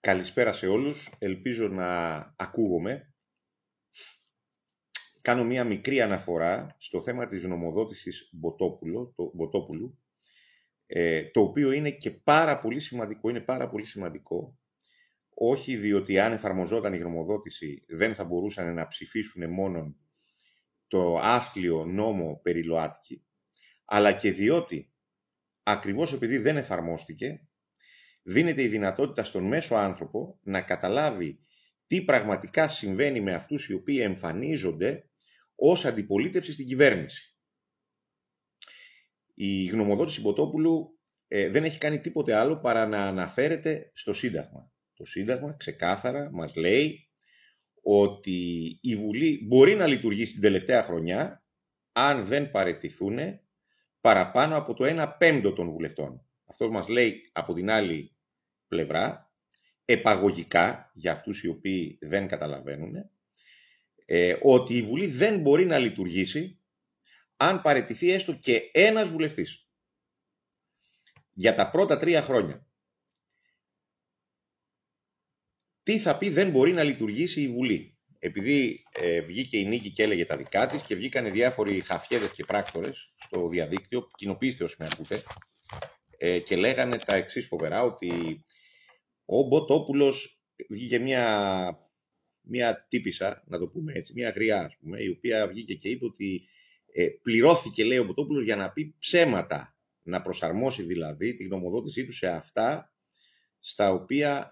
Καλησπέρα σε όλους. Ελπίζω να ακούγομαι. Κάνω μία μικρή αναφορά στο θέμα της γνωμοδότησης Μποτόπουλου, το οποίο είναι και πάρα πολύ σημαντικό. Είναι πάρα πολύ σημαντικό, όχι διότι αν εφαρμοζόταν η γνωμοδότηση δεν θα μπορούσαν να ψηφίσουν μόνο το άθλιο νόμο περί ΛΟΑΤΚΙ, αλλά και διότι ακριβώς επειδή δεν εφαρμόστηκε, δίνεται η δυνατότητα στον μέσο άνθρωπο να καταλάβει τι πραγματικά συμβαίνει με αυτούς οι οποίοι εμφανίζονται ως αντιπολίτευση στην κυβέρνηση. Η γνωμοδότηση Μποτόπουλου δεν έχει κάνει τίποτε άλλο παρά να αναφέρεται στο Σύνταγμα. Το Σύνταγμα ξεκάθαρα μας λέει ότι η Βουλή μπορεί να λειτουργήσει την τελευταία χρονιά αν δεν παραιτηθούν παραπάνω από το 1/5 των βουλευτών. Αυτό μας λέει από την άλλη πλευρά, επαγωγικά για αυτούς οι οποίοι δεν καταλαβαίνουν, ότι η Βουλή δεν μπορεί να λειτουργήσει αν παραιτηθεί έστω και ένας βουλευτής για τα πρώτα 3 χρόνια. Τι θα πει δεν μπορεί να λειτουργήσει η Βουλή? Επειδή βγήκε η Νίκη και έλεγε τα δικά της και βγήκανε διάφοροι χαφιέδες και πράκτορες στο διαδίκτυο, κοινοποιήστε όσοι με ακούτε, και λέγανε τα εξής φοβερά, ότι ο Μποτόπουλος βγήκε μια τύπισσα, να το πούμε έτσι, μια γριά, ας πούμε, η οποία βγήκε και είπε ότι πληρώθηκε, λέει, ο Μποτόπουλος για να πει ψέματα, να προσαρμόσει δηλαδή τη γνωμοδότησή του σε αυτά στα οποία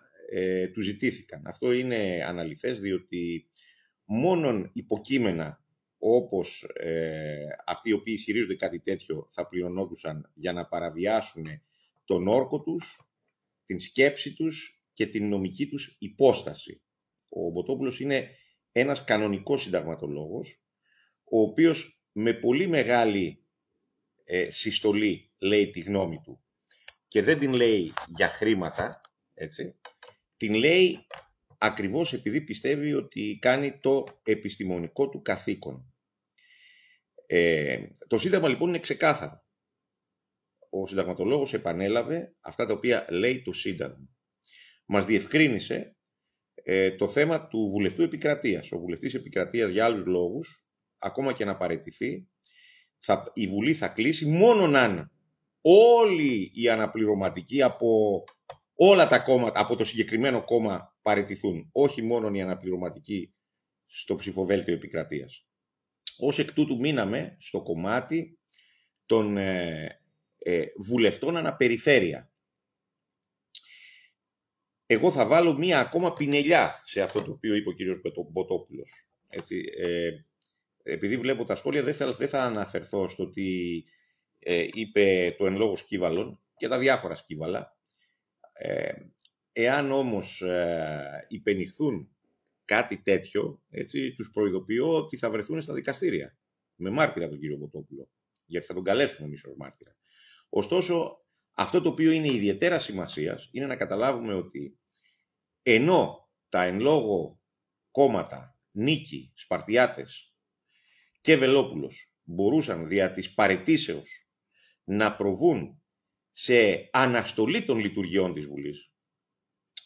του ζητήθηκαν. Αυτό είναι αναλυθές, διότι μόνον υποκείμενα όπως αυτοί οι οποίοι ισχυρίζονται κάτι τέτοιο θα πληρωνόντουσαν για να παραβιάσουν τον όρκο τους, την σκέψη τους και την νομική τους υπόσταση. Ο Μποτόπουλος είναι ένας κανονικός συνταγματολόγος, ο οποίος με πολύ μεγάλη συστολή λέει τη γνώμη του και δεν την λέει για χρήματα, έτσι, την λέει ακριβώς επειδή πιστεύει ότι κάνει το επιστημονικό του καθήκον. Το Σύνταγμα λοιπόν είναι ξεκάθαρο. Ο συνταγματολόγος επανέλαβε αυτά τα οποία λέει το Σύνταγμα. Μας διευκρίνησε το θέμα του βουλευτού επικρατείας. Ο βουλευτής επικρατείας για άλλους λόγους, ακόμα και να παραιτηθεί, η Βουλή θα κλείσει μόνον αν όλοι οι αναπληρωματικοί από όλα τα κόμματα, από το συγκεκριμένο κόμμα παραιτηθούν. Όχι μόνον οι αναπληρωματικοί στο ψηφοδέλτιο επικρατείας. Ως εκ τούτου μείναμε στο κομμάτι των βουλευτών αναπεριφέρεια. Εγώ θα βάλω μία ακόμα πινελιά σε αυτό το οποίο είπε ο κύριος Μποτόπουλος. Έτσι, επειδή βλέπω τα σχόλια δεν θα αναφερθώ στο ότι είπε το εν λόγω σκύβαλον και τα διάφορα σκύβαλα. Εάν όμως υπενηχθούν κάτι τέτοιο, έτσι, τους προειδοποιώ ότι θα βρεθούν στα δικαστήρια με μάρτυρα τον κύριο Μποτόπουλο, γιατί θα τον καλέσουμε εμείς ως μάρτυρα. Ωστόσο, αυτό το οποίο είναι ιδιαίτερα σημασίας είναι να καταλάβουμε ότι ενώ τα εν λόγω κόμματα, Νίκη, Σπαρτιάτες και Βελόπουλος μπορούσαν δια της παραιτήσεως να προβούν σε αναστολή των λειτουργιών της Βουλής,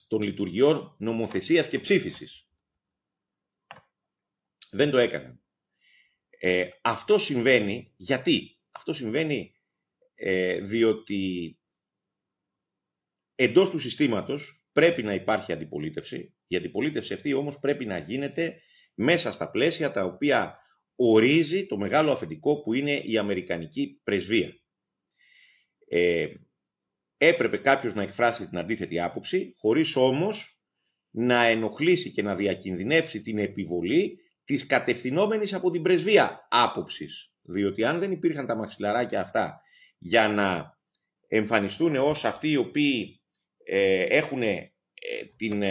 των λειτουργιών νομοθεσίας και ψήφισης, δεν το έκαναν. Αυτό συμβαίνει γιατί? Αυτό συμβαίνει διότι εντός του συστήματος πρέπει να υπάρχει αντιπολίτευση. Η αντιπολίτευση αυτή όμως πρέπει να γίνεται μέσα στα πλαίσια τα οποία ορίζει το μεγάλο αφεντικό που είναι η Αμερικανική πρεσβεία. Έπρεπε κάποιος να εκφράσει την αντίθετη άποψη, χωρίς όμως να ενοχλήσει και να διακινδυνεύσει την επιβολή της κατευθυνόμενης από την πρεσβεία άποψης. Διότι αν δεν υπήρχαν τα μαξιλαράκια αυτά για να εμφανιστούν ως αυτοί οι οποίοι έχουν την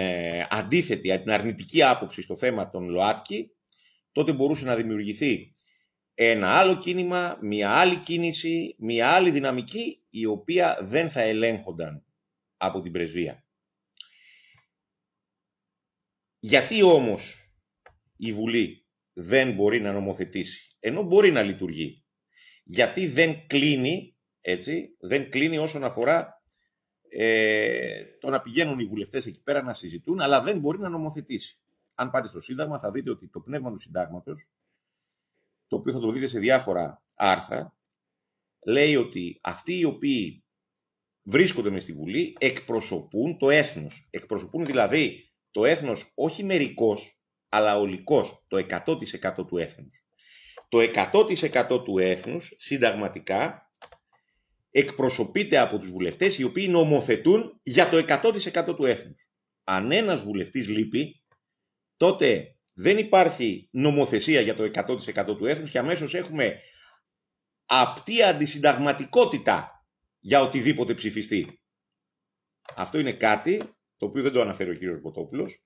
αντίθετη, την αρνητική άποψη στο θέμα των ΛΟΑΤΚΙ, τότε μπορούσε να δημιουργηθεί ένα άλλο κίνημα, μια άλλη κίνηση, μια άλλη δυναμική, η οποία δεν θα ελέγχονταν από την πρεσβεία. Γιατί όμως η Βουλή δεν μπορεί να νομοθετήσει, ενώ μπορεί να λειτουργεί? Γιατί δεν κλείνει, έτσι, δεν κλείνει όσον αφορά το να πηγαίνουν οι βουλευτές εκεί πέρα να συζητούν, αλλά δεν μπορεί να νομοθετήσει. Αν πάτε στο Σύνταγμα θα δείτε ότι το πνεύμα του Συντάγματος, το οποίο θα το δείτε σε διάφορα άρθρα, λέει ότι αυτοί οι οποίοι βρίσκονται μες στη Βουλή εκπροσωπούν το έθνος. Εκπροσωπούν δηλαδή το έθνος όχι μερικώς, αλλά ολικώς, το 100% του έθνους. Το 100% του έθνους συνταγματικά εκπροσωπείται από τους βουλευτές οι οποίοι νομοθετούν για το 100% του έθνους. Αν ένας βουλευτής λείπει, τότε δεν υπάρχει νομοθεσία για το 100% του έθνους και αμέσως έχουμε απτή αντισυνταγματικότητα για οτιδήποτε ψηφιστεί. Αυτό είναι κάτι το οποίο δεν το αναφέρει ο κύριος Μποτόπουλος.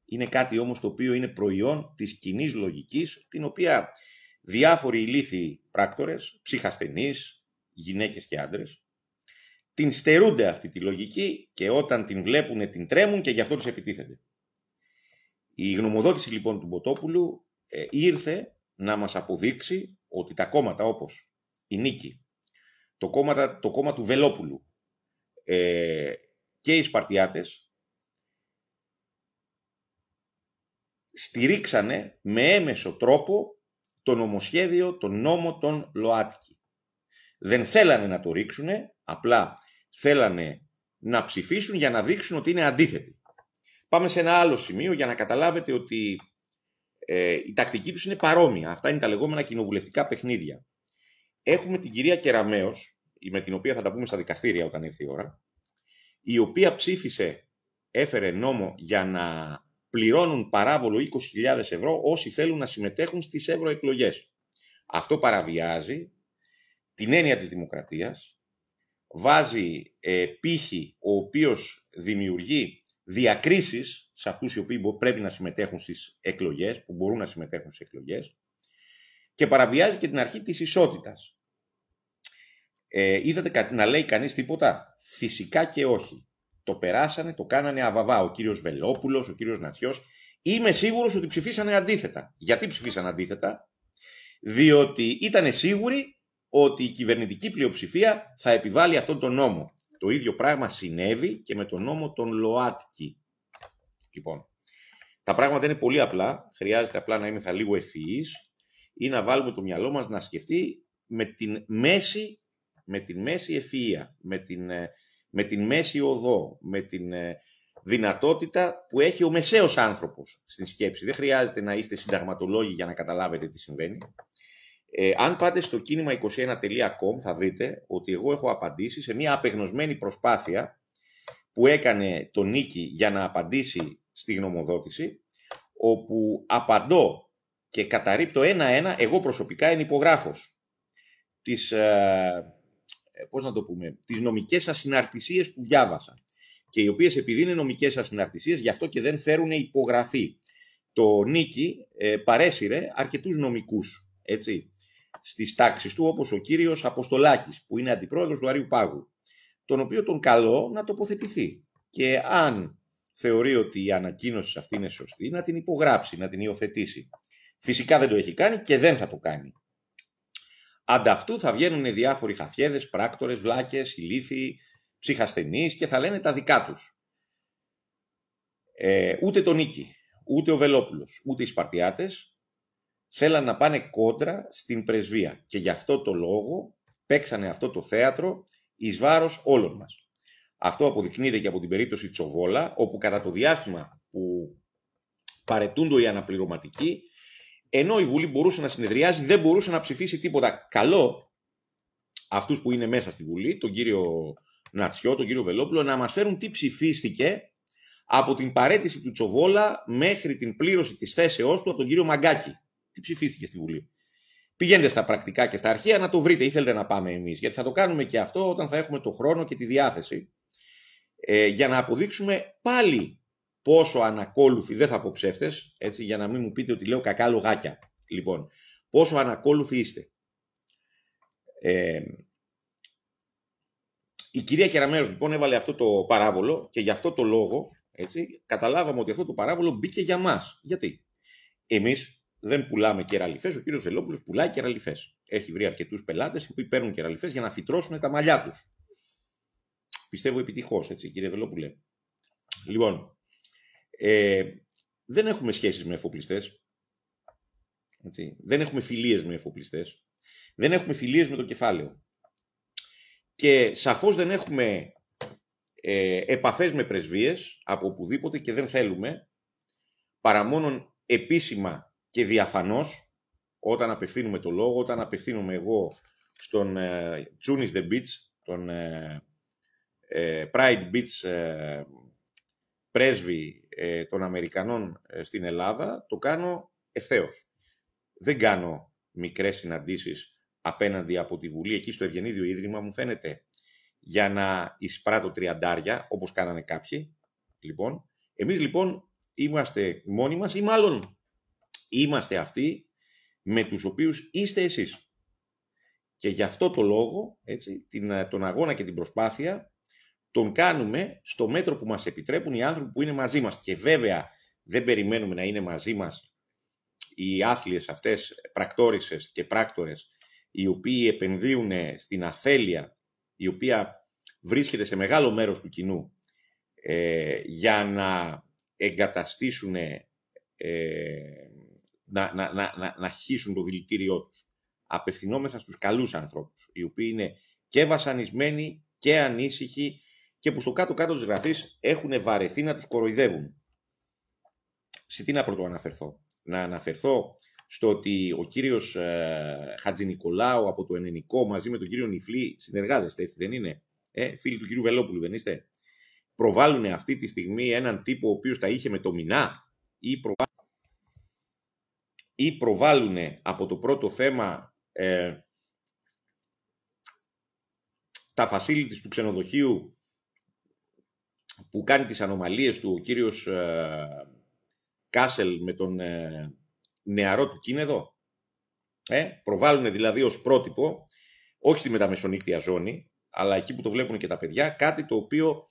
Είναι κάτι όμως το οποίο είναι προϊόν της κοινής λογικής, την οποία διάφοροι ηλίθιοι πράκτορες, ψυχασθενείς, γυναίκες και άντρες, την στερούνται αυτή τη λογική και όταν την βλέπουν την τρέμουν και γι' αυτό τους επιτίθενται. Η γνωμοδότηση λοιπόν του Μποτόπουλου ήρθε να μας αποδείξει ότι τα κόμματα όπως η Νίκη, το κόμμα του Βελόπουλου και οι Σπαρτιάτες στηρίξανε με έμεσο τρόπο το νομοσχέδιο, τον νόμο των ΛΟΑΤΚΙ. Δεν θέλανε να το ρίξουνε, απλά θέλανε να ψηφίσουν για να δείξουν ότι είναι αντίθετοι. Πάμε σε ένα άλλο σημείο για να καταλάβετε ότι η τακτική τους είναι παρόμοια. Αυτά είναι τα λεγόμενα κοινοβουλευτικά παιχνίδια. Έχουμε την κυρία Κεραμέως, με την οποία θα τα πούμε στα δικαστήρια όταν έρθει η ώρα, η οποία ψήφισε, έφερε νόμο για να πληρώνουν παράβολο 20.000 ευρώ όσοι θέλουν να συμμετέχουν στις ευρωεκλογές. Αυτό παραβιάζει την έννοια της δημοκρατίας, βάζει πύχη ο οποίος δημιουργεί διακρίσεις σε αυτούς οι οποίοι πρέπει να συμμετέχουν στις εκλογές, που μπορούν να συμμετέχουν στις εκλογές, και παραβιάζει και την αρχή της ισότητας. Είδατε να λέει κανείς τίποτα? Φυσικά και όχι. Το περάσανε, το κάνανε αβαβά. Ο κύριος Βελόπουλος, ο κύριος Νατσιός. Είμαι σίγουρος ότι ψηφίσανε αντίθετα. Γιατί ψηφίσανε αντίθετα? Διότι ήταν σίγουροι ότι η κυβερνητική πλειοψηφία θα επιβάλλει αυτόν τον νόμο. Το ίδιο πράγμα συνέβη και με τον νόμο των ΛΟΑΤΚΙ. Λοιπόν, τα πράγματα είναι πολύ απλά. Χρειάζεται απλά να είμαστε λίγο ευφυείς ή να βάλουμε το μυαλό μας να σκεφτεί με την μέση ευφυΐα, με την μέση οδό, με την δυνατότητα που έχει ο μεσαίος άνθρωπος στην σκέψη. Δεν χρειάζεται να είστε συνταγματολόγοι για να καταλάβετε τι συμβαίνει. Αν πάτε στο κίνημα21.com θα δείτε ότι εγώ έχω απαντήσει σε μια απεγνωσμένη προσπάθεια που έκανε το Νίκη για να απαντήσει στη γνωμοδότηση, όπου απαντώ και καταρρίπτω ένα-ένα, εγώ προσωπικά είναι υπογράφος, τις νομικές ασυναρτησίες που διάβασα και οι οποίες επειδή είναι νομικές ασυναρτησίες γι' αυτό και δεν φέρουν υπογραφή. Το Νίκη παρέσυρε αρκετούς νομικούς, έτσι, στις τάξεις του, όπως ο κύριος Αποστολάκης που είναι αντιπρόεδρος του Αριουπάγου, τον οποίο τον καλώ να τοποθετηθεί και αν θεωρεί ότι η ανακοίνωση αυτή είναι σωστή να την υπογράψει, να την υιοθετήσει. Φυσικά δεν το έχει κάνει και δεν θα το κάνει. Ανταυτού θα βγαίνουν διάφοροι χαφιέδες, πράκτορες, βλάκες, ηλίθιοι, ψυχασθενείς και θα λένε τα δικά τους. Ούτε το Νίκη, ούτε ο Βελόπουλος, ούτε οι Σπαρτιάτες θέλαν να πάνε κόντρα στην πρεσβεία και γι' αυτό το λόγο παίξανε αυτό το θέατρο εις βάρος όλων μας. Αυτό αποδεικνύεται και από την περίπτωση Τσοβόλα, όπου κατά το διάστημα που παρετούνται οι αναπληρωματικοί, ενώ η Βουλή μπορούσε να συνεδριάζει, δεν μπορούσε να ψηφίσει τίποτα. Καλό αυτούς που είναι μέσα στη Βουλή, τον κύριο Νατσιό, τον κύριο Βελόπουλο, να μας φέρουν τι ψηφίστηκε από την παρέτηση του Τσοβόλα μέχρι την πλήρωση της θέσεώς του από τον κύριο Μαγκάκη. Τι ψηφίστηκε στη Βουλή. Πηγαίνετε στα πρακτικά και στα αρχεία να το βρείτε ή θέλετε να πάμε εμείς, γιατί θα το κάνουμε και αυτό όταν θα έχουμε το χρόνο και τη διάθεση, για να αποδείξουμε πάλι πόσο ανακόλουθοι, δεν θα πω ψεύτες, έτσι, για να μην μου πείτε ότι λέω κακά λογάκια. Λοιπόν, πόσο ανακόλουθοι είστε. Η κυρία Κεραμέως λοιπόν έβαλε αυτό το παράβολο και γι' αυτό το λόγο, έτσι, καταλάβαμε ότι αυτό το παράβολο μπήκε για μας. Γιατί? Εμείς δεν πουλάμε κεραλιφές, ο κύριος Βελόπουλος πουλάει κεραλιφές. Έχει βρει αρκετούς πελάτες που παίρνουν κεραλιφές για να φυτρώσουν τα μαλλιά τους. πιστεύω επιτυχώς, έτσι, κύριε Βελόπουλε. Λοιπόν, δεν έχουμε σχέσεις με εφοπλιστές. Έτσι. Δεν έχουμε φιλίες με εφοπλιστές. Δεν έχουμε φιλίες με το κεφάλαιο. Και σαφώς δεν έχουμε επαφές με πρεσβείες από οπουδήποτε και δεν θέλουμε, παρά μόνον επίσημα και διαφανώς, όταν απευθύνουμε το λόγο, όταν απευθύνομαι εγώ στον Tunis the Beach, τον Pride Beach πρέσβη των Αμερικανών στην Ελλάδα, το κάνω ευθέως. Δεν κάνω μικρές συναντήσεις απέναντι από τη Βουλή, εκεί στο Ευγενίδιο Ίδρυμα, μου φαίνεται, για να εισπράττω τριαντάρια, όπως κάνανε κάποιοι. Λοιπόν, εμείς λοιπόν είμαστε μόνοι μας, ή μάλλον είμαστε αυτοί με τους οποίους είστε εσείς. Και γι' αυτό το λόγο, έτσι, τον αγώνα και την προσπάθεια τον κάνουμε στο μέτρο που μας επιτρέπουν οι άνθρωποι που είναι μαζί μας. Και βέβαια δεν περιμένουμε να είναι μαζί μας οι άθλιες αυτές πρακτόρισες και πράκτορες, οι οποίοι επενδύουν στην αφέλεια, η οποία βρίσκεται σε μεγάλο μέρος του κοινού, για να εγκαταστήσουν, να χύσουν το δηλητήριό τους. Απευθυνόμεθα στους καλούς ανθρώπους, οι οποίοι είναι και βασανισμένοι και ανήσυχοι και που στο κάτω-κάτω της γραφής έχουν βαρεθεί να τους κοροϊδεύουν. Σε τι να πρωτοαναφερθώ? Να αναφερθώ στο ότι ο κύριος Χατζηνικολάου από το Ενενικό μαζί με τον κύριο Νιφλή συνεργάζεστε, έτσι δεν είναι? Φίλοι του κύριου Βελόπουλου δεν είστε? Προβάλλουν αυτή τη στιγμή έναν τύπο ο οποίος τα είχε με το Μινά, ή προβάλλουν από το πρώτο θέμα τα facilities του ξενοδοχείου που κάνει τις ανομαλίες του ο κύριος Κάσελ με τον νεαρό του Κίνεδο. Προβάλλουν δηλαδή ως πρότυπο, όχι στη μεταμεσονύκτια ζώνη, αλλά εκεί που το βλέπουν και τα παιδιά, κάτι το οποίο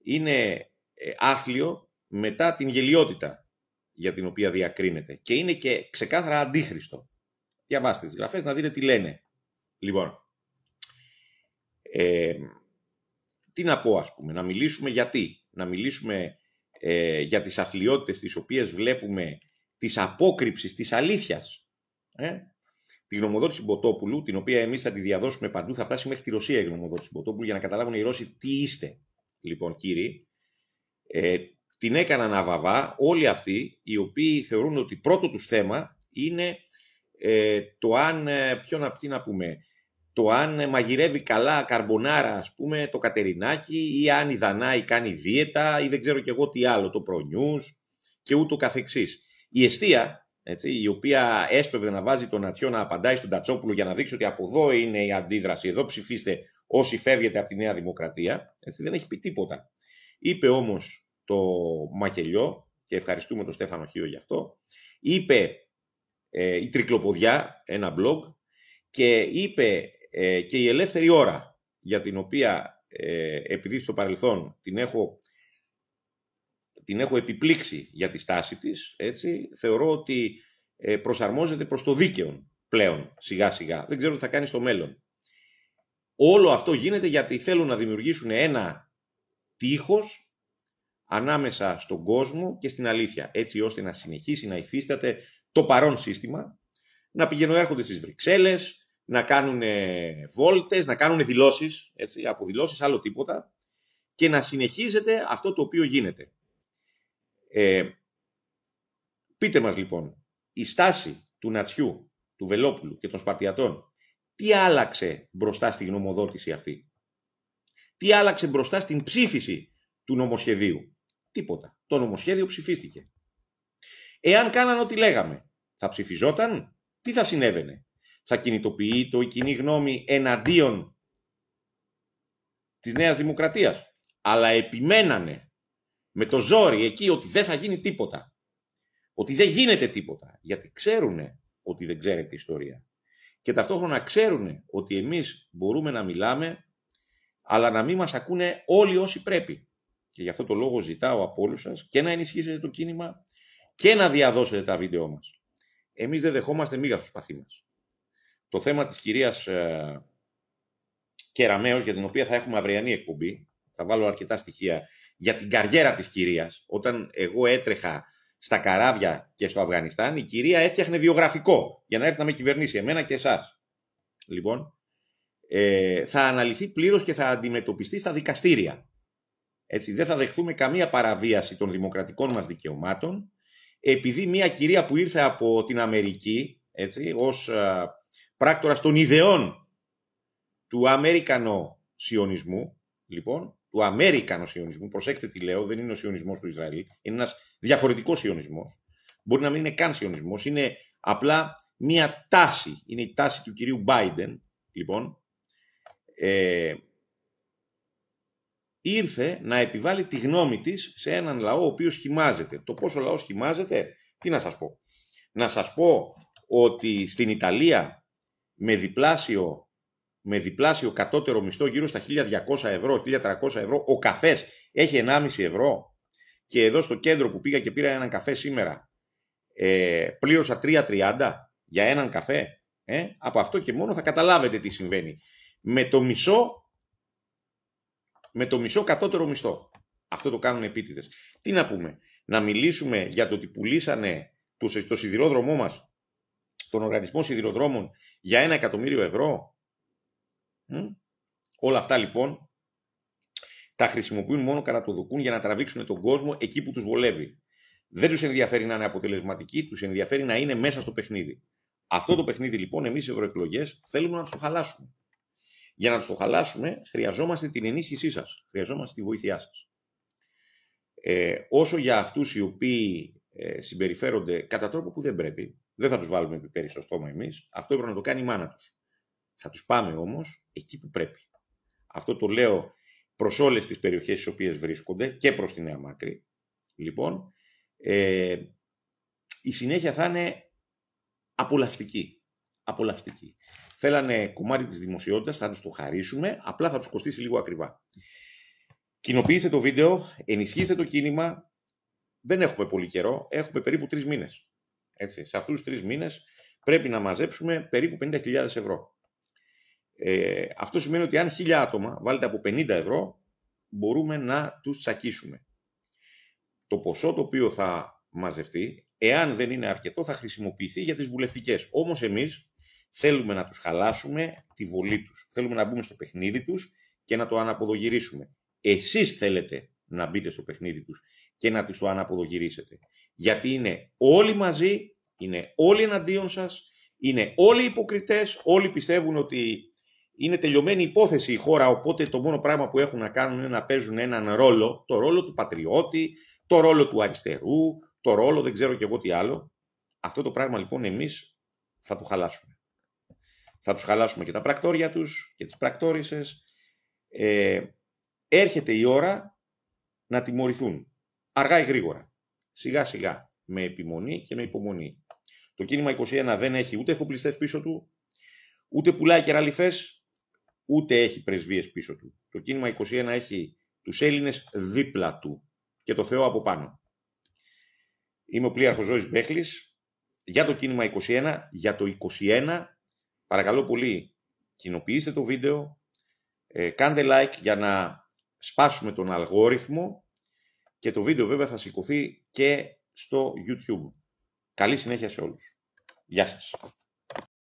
είναι άθλιο μετά την γελιότητα για την οποία διακρίνεται. Και είναι και ξεκάθαρα αντίχριστο. Διαβάστε τις γραφές να δείτε τι λένε. Λοιπόν, τι να πω, ας πούμε, να μιλήσουμε γιατί. Να μιλήσουμε για τις αθλιότητες τις οποίες βλέπουμε της απόκρυψης της αλήθειας. Τη γνωμοδότηση Μποτόπουλου, την οποία εμείς θα τη διαδώσουμε παντού, θα φτάσει μέχρι τη Ρωσία η γνωμοδότηση Μποτόπουλου, για να καταλάβουν οι Ρώσοι τι είστε. Λοιπόν, κύριοι, την έκαναν αβαβά όλοι αυτοί οι οποίοι θεωρούν ότι πρώτο τους θέμα είναι το αν, το αν μαγειρεύει καλά καρμπονάρα, ας πούμε, το Κατερινάκι, ή αν η Δανάη κάνει δίαιτα, ή δεν ξέρω κι εγώ τι άλλο, το προνιούς και ούτω καθεξής. Η εστία, έτσι, η οποία έσπευδε να βάζει τον Νατσιό να απαντάει στον Τατσόπουλο για να δείξει ότι από εδώ είναι η αντίδραση, εδώ ψηφίστε όσοι φεύγετε από τη Νέα Δημοκρατία, έτσι, δεν έχει πει τίποτα. Είπε όμως το Μακελιό, και ευχαριστούμε τον Στέφανο Χίο γι' αυτό, είπε η Τρικλοποδιά, ένα blog, και είπε και η Ελεύθερη Ώρα, για την οποία επειδή στο παρελθόν την έχω επιπλήξει για τη στάση της, έτσι, θεωρώ ότι προσαρμόζεται προς το δίκαιο πλέον, σιγά σιγά. Δεν ξέρω τι θα κάνει στο μέλλον. Όλο αυτό γίνεται γιατί θέλουν να δημιουργήσουν ένα τείχος ανάμεσα στον κόσμο και στην αλήθεια, έτσι ώστε να συνεχίσει να υφίσταται το παρόν σύστημα, να πηγαίνουν έρχονται στις Βρυξέλλες, να κάνουν βόλτες, να κάνουν δηλώσεις, έτσι, από δηλώσεις άλλο τίποτα, και να συνεχίζεται αυτό το οποίο γίνεται. Πείτε μας λοιπόν, η στάση του Νατσιού, του Βελόπουλου και των Σπαρτιατών, τι άλλαξε μπροστά στη γνωμοδότηση αυτή? Τι άλλαξε μπροστά στην ψήφιση του νομοσχεδίου? Τίποτα. Το νομοσχέδιο ψηφίστηκε. Εάν κάναν ό,τι λέγαμε, θα ψηφιζόταν? Τι θα συνέβαινε? Θα κινητοποιεί η κοινή γνώμη εναντίον της Νέας Δημοκρατίας? Αλλά επιμένανε με το ζόρι εκεί ότι δεν θα γίνει τίποτα. Ότι δεν γίνεται τίποτα. Γιατί ξέρουν ότι δεν ξέρετε ιστορία. Και ταυτόχρονα ξέρουν ότι εμείς μπορούμε να μιλάμε, αλλά να μην μας ακούνε όλοι όσοι πρέπει. Και γι' αυτό το λόγο ζητάω από όλους σας και να ενισχύσετε το κίνημα και να διαδώσετε τα βίντεό μας. Εμείς δεν δεχόμαστε μίγα στο σπαθί μας. Το θέμα της κυρίας Κεραμέως, για την οποία θα έχουμε αυριανή εκπομπή, θα βάλω αρκετά στοιχεία για την καριέρα της κυρίας. Όταν εγώ έτρεχα στα καράβια και στο Αφγανιστάν, η κυρία έφτιαχνε βιογραφικό για να έρθει να με κυβερνήσει, εμένα και εσάς. Λοιπόν, θα αναλυθεί πλήρως και θα αντιμετωπιστεί στα δικαστήρια. Έτσι, δεν θα δεχθούμε καμία παραβίαση των δημοκρατικών μας δικαιωμάτων, επειδή μια κυρία που ήρθε από την Αμερική, έτσι, ως πράκτορας των ιδεών του Αμερικανο-σιωνισμού, λοιπόν, του Αμερικανο-σιωνισμού, προσέξτε τι λέω, δεν είναι ο σιωνισμός του Ισραήλ, είναι ένας διαφορετικός σιωνισμός, μπορεί να μην είναι καν σιωνισμός, είναι απλά μια τάση, είναι η τάση του κυρίου Biden, λοιπόν, ήρθε να επιβάλλει τη γνώμη της σε έναν λαό ο οποίος χυμάζεται. Το πόσο ο λαός χυμάζεται, τι να σας πω. Να σας πω ότι στην Ιταλία με διπλάσιο κατώτερο μισθό γύρω στα 1.200 ευρώ, 1.300 ευρώ, ο καφές έχει 1,5 ευρώ. Και εδώ στο κέντρο που πήγα και πήρα έναν καφέ σήμερα, πλήρωσα 3,30 για έναν καφέ. Από αυτό και μόνο θα καταλάβετε τι συμβαίνει. Με το μισό κατώτερο μισθό. Αυτό το κάνουν επίτηδες. Τι να πούμε, να μιλήσουμε για το ότι πουλήσανε το σιδηρόδρομό μας, τον οργανισμό σιδηροδρόμων, για 1 εκατομμύριο ευρώ. Όλα αυτά λοιπόν τα χρησιμοποιούν μόνο καρατοδοκούν για να τραβήξουν τον κόσμο εκεί που τους βολεύει. Δεν τους ενδιαφέρει να είναι αποτελεσματικοί, τους ενδιαφέρει να είναι μέσα στο παιχνίδι. Αυτό το παιχνίδι λοιπόν εμείς οι ευρωεκλογές θέλουμε να τους το χαλάσουμε. Για να τους το χαλάσουμε χρειαζόμαστε την ενίσχυσή σας, χρειαζόμαστε τη βοήθειά σας. Όσο για αυτούς οι οποίοι συμπεριφέρονται κατά τρόπο που δεν πρέπει, δεν θα τους βάλουμε πιπέρι στο στόμα εμείς, αυτό έπρεπε να το κάνει η μάνα τους. Θα τους πάμε όμως εκεί που πρέπει. Αυτό το λέω προς όλες τις περιοχές στις οποίες βρίσκονται και προς τη Νέα Μάκρη. Λοιπόν, η συνέχεια θα είναι απολαυστική. Απολαυστική. Θέλανε κομμάτι της δημοσιότητας, θα τους το χαρίσουμε, απλά θα τους κοστίσει λίγο ακριβά. Κοινοποιήστε το βίντεο, ενισχύστε το κίνημα. Δεν έχουμε πολύ καιρό, έχουμε περίπου 3 μήνες. Έτσι, σε αυτούς τους 3 μήνες πρέπει να μαζέψουμε περίπου 50.000 ευρώ. Αυτό σημαίνει ότι αν 1.000 άτομα βάλετε από 50 ευρώ, μπορούμε να τους τσακίσουμε. Το ποσό το οποίο θα μαζευτεί, εάν δεν είναι αρκετό, θα χρησιμοποιηθεί για τις βουλευτικές. Όμως εμείς θέλουμε να τους χαλάσουμε τη βολή τους. Θέλουμε να μπούμε στο παιχνίδι τους και να το αναποδογυρίσουμε. Εσείς θέλετε να μπείτε στο παιχνίδι τους και να τους το αναποδογυρίσετε. Γιατί είναι όλοι μαζί, είναι όλοι εναντίον σας, είναι όλοι υποκριτές, όλοι πιστεύουν ότι είναι τελειωμένη υπόθεση η χώρα, οπότε το μόνο πράγμα που έχουν να κάνουν είναι να παίζουν έναν ρόλο, το ρόλο του πατριώτη, το ρόλο του αριστερού, το ρόλο δεν ξέρω και εγώ τι άλλο. Αυτό το πράγμα λοιπόν εμείς θα το χαλάσουμε. Θα τους χαλάσουμε και τα πρακτόρια τους και τις πρακτόρισες. Έρχεται η ώρα να τιμωρηθούν. Αργά ή γρήγορα. Σιγά σιγά. Με επιμονή και με υπομονή. Το κίνημα 21 δεν έχει ούτε εφοπλιστές πίσω του, ούτε πουλάει κεραλιφές, ούτε έχει πρεσβείες πίσω του. Το κίνημα 21 έχει τους Έλληνες δίπλα του και το Θεό από πάνω. Είμαι ο πλοίαρχος Ζώης Μπέχλης. Για το κίνημα 21, για το 21, παρακαλώ πολύ, κοινοποιήστε το βίντεο, κάντε like για να σπάσουμε τον αλγόριθμο και το βίντεο βέβαια θα σηκωθεί και στο YouTube. Καλή συνέχεια σε όλους. Γεια σας.